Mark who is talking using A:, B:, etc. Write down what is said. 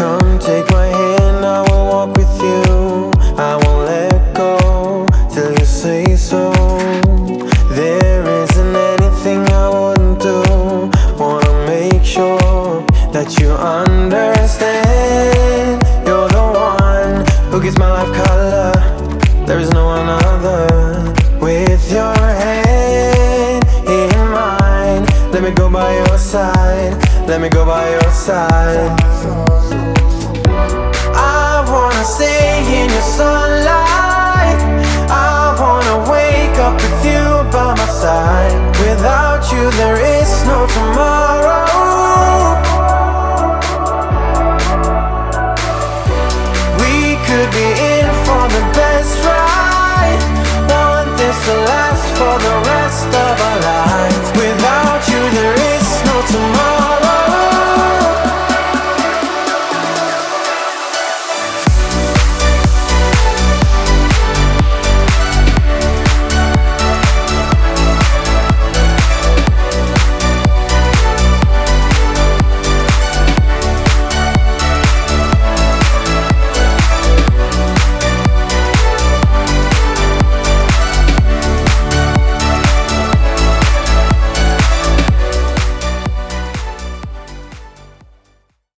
A: Come take my hand, I will walk with you. I won't let go till you say so. There isn't anything I wouldn't do. Wanna make sure that you understand. You're the one who gives my life color. There is no one other. With your hand in mine, let me go by your side. Let me go by your side.